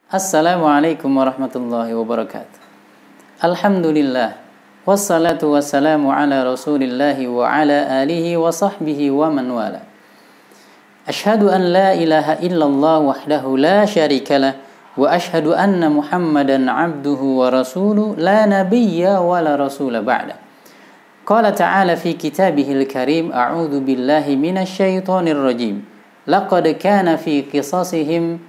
Assalamualaikum warahmatullahi wabarakatuh. Alhamdulillah. Wassalatu wassalamu ala rasulillahi wa ala alihi wa sahbihi wa man wala. Ashhadu an la ilaha illallah wahdahu la syarikalah. Wa ashhadu anna muhammadan abduhu wa rasuluh la nabiyya wa la rasula ba'da. Qala ta'ala fi kitabihil karim, a'udhu billahi minasy syaithanir rajim. Laqad kana fi qisasihim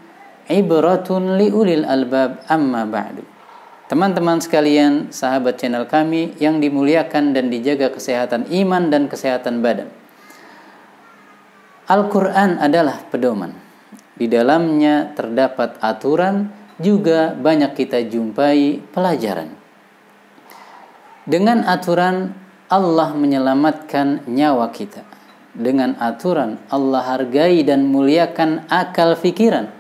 ibratun liulil albab, amma ba'du. Teman-teman sekalian, sahabat channel kami yang dimuliakan dan dijaga kesehatan iman dan kesehatan badan. Al-Quran adalah pedoman. Di dalamnya terdapat aturan, juga banyak kita jumpai pelajaran. Dengan aturan Allah menyelamatkan nyawa kita. Dengan aturan Allah hargai dan muliakan akal fikiran.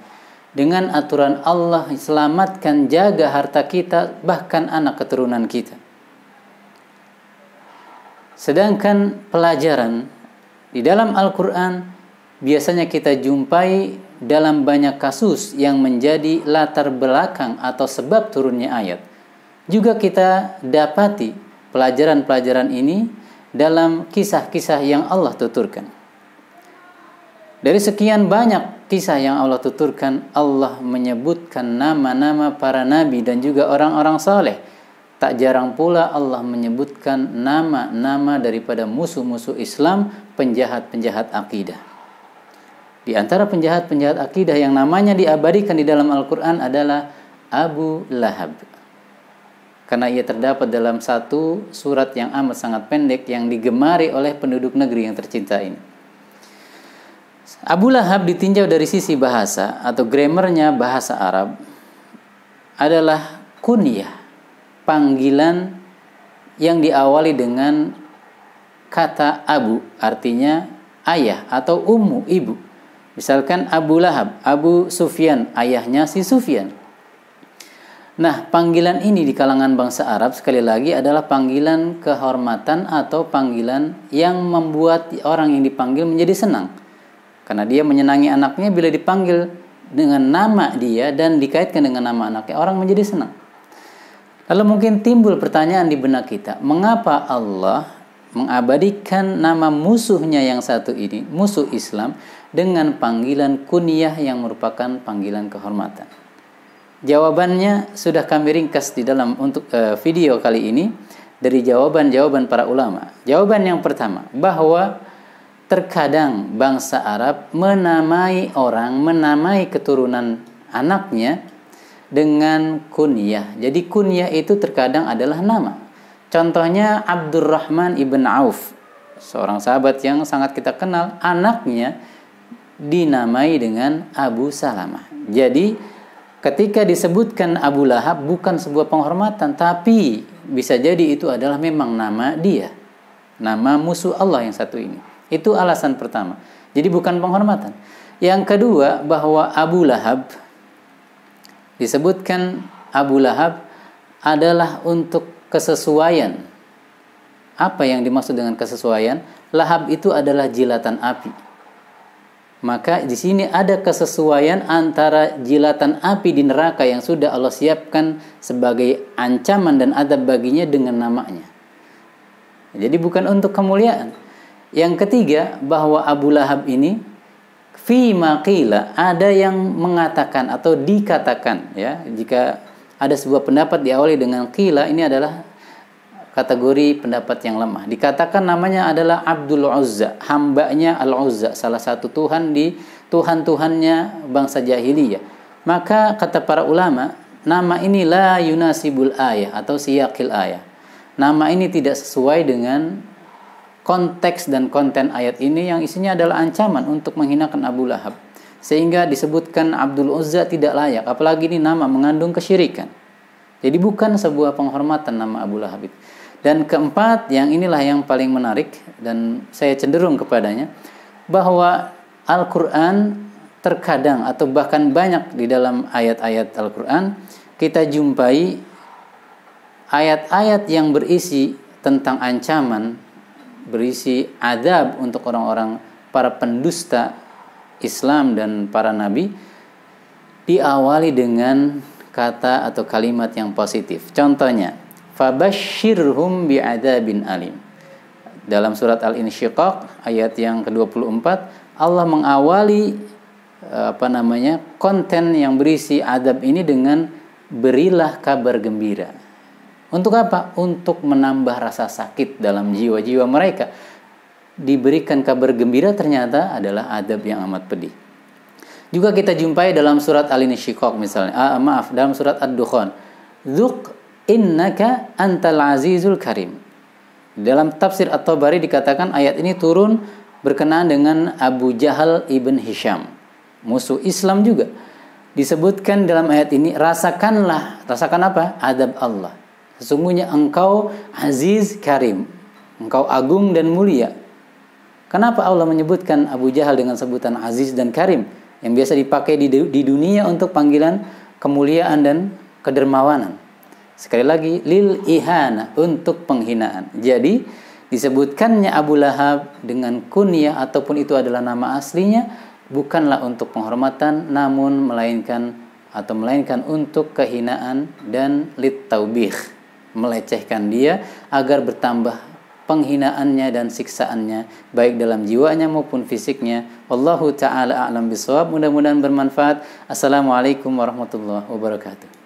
Dengan aturan Allah selamatkan, jaga harta kita, bahkan anak keturunan kita. Sedangkan pelajaran di dalam Al-Quran biasanya kita jumpai dalam banyak kasus yang menjadi latar belakang atau sebab turunnya ayat. Juga kita dapati pelajaran-pelajaran ini dalam kisah-kisah yang Allah tuturkan. Dari sekian banyak kisah yang Allah tuturkan, Allah menyebutkan nama-nama para nabi dan juga orang-orang saleh. Tak jarang pula Allah menyebutkan nama-nama daripada musuh-musuh Islam, penjahat-penjahat akidah. Di antara penjahat-penjahat akidah yang namanya diabadikan di dalam Al-Quran adalah Abu Lahab. Karena ia terdapat dalam satu surat yang amat sangat pendek yang digemari oleh penduduk negeri yang tercinta ini. Abu Lahab ditinjau dari sisi bahasa atau grammarnya bahasa Arab adalah kunyah, panggilan yang diawali dengan kata Abu, artinya ayah atau ummu, ibu. Misalkan Abu Lahab, Abu Sufyan, ayahnya si Sufyan. Nah, panggilan ini di kalangan bangsa Arab sekali lagi adalah panggilan kehormatan atau panggilan yang membuat orang yang dipanggil menjadi senang. Karena dia menyenangi anaknya bila dipanggil dengan nama dia dan dikaitkan dengan nama anaknya, orang menjadi senang. Lalu mungkin timbul pertanyaan di benak kita, mengapa Allah mengabadikan nama musuhnya yang satu ini, musuh Islam, dengan panggilan kunyah yang merupakan panggilan kehormatan? Jawabannya sudah kami ringkas di dalam untuk video kali ini dari jawaban-jawaban para ulama. Jawaban yang pertama, bahwa terkadang bangsa Arab menamai keturunan anaknya dengan kunyah. Jadi kunyah itu terkadang adalah nama. Contohnya Abdurrahman ibn Auf, seorang sahabat yang sangat kita kenal, anaknya dinamai dengan Abu Salamah. Jadi ketika disebutkan Abu Lahab bukan sebuah penghormatan, tapi bisa jadi itu adalah memang nama dia, nama musuh Allah yang satu ini. Itu alasan pertama. Jadi bukan penghormatan. Yang kedua, bahwa Abu Lahab disebutkan Abu Lahab adalah untuk kesesuaian. Apa yang dimaksud dengan kesesuaian? Lahab itu adalah jilatan api. Maka di sini ada kesesuaian antara jilatan api di neraka yang sudah Allah siapkan sebagai ancaman dan adab baginya dengan namanya. Jadi bukan untuk kemuliaan. Yang ketiga, bahwa Abu Lahab ini fi maqila, ada yang mengatakan atau dikatakan, ya, jika ada sebuah pendapat diawali dengan qila, ini adalah kategori pendapat yang lemah. Dikatakan namanya adalah Abdul Uzza, hambanya Al-Uzza, salah satu tuhan di tuhan-tuhannya bangsa jahiliyah. Maka kata para ulama, nama ini la yunasibul ayah atau siyaqil ayah. Nama ini tidak sesuai dengan konteks dan konten ayat ini yang isinya adalah ancaman untuk menghinakan Abu Lahab. Sehingga disebutkan Abdul Uzza tidak layak, apalagi ini nama mengandung kesyirikan. Jadi bukan sebuah penghormatan nama Abu Lahab itu. Dan keempat, yang inilah yang paling menarik dan saya cenderung kepadanya, bahwa Al-Quran terkadang atau bahkan banyak di dalam ayat-ayat Al-Quran kita jumpai ayat-ayat yang berisi tentang ancaman, berisi azab untuk orang-orang para pendusta Islam dan para nabi. diawali dengan kata atau kalimat yang positif. Contohnya, fabashshirhum bi'adzabin alim. Dalam surat Al-Insyiqaq ayat yang ke-24, Allah mengawali konten yang berisi adab ini dengan berilah kabar gembira. Untuk apa? Untuk menambah rasa sakit dalam jiwa-jiwa mereka. Diberikan kabar gembira ternyata adalah adab yang amat pedih. Juga kita jumpai dalam surat Al-Insyiqaq misalnya. Dalam surat Ad-Dukhan. Dzuk innaka antal azizul karim. Dalam tafsir At-Tabari dikatakan ayat ini turun berkenaan dengan Abu Jahal ibn Hisham, musuh Islam juga. Disebutkan dalam ayat ini, rasakan apa? Adab Allah. Sesungguhnya engkau aziz karim, engkau agung dan mulia. Kenapa Allah menyebutkan Abu Jahal dengan sebutan aziz dan karim yang biasa dipakai di dunia untuk panggilan kemuliaan dan kedermawanan? Sekali lagi, lil ihana, untuk penghinaan. Jadi disebutkannya Abu Lahab dengan kunyah ataupun itu adalah nama aslinya bukanlah untuk penghormatan, namun melainkan untuk kehinaan dan lit taubih, melecehkan dia agar bertambah penghinaannya dan siksaannya baik dalam jiwanya maupun fisiknya. Wallahu taala a'lam bishawab. Mudah-mudahan bermanfaat. Assalamualaikum warahmatullahi wabarakatuh.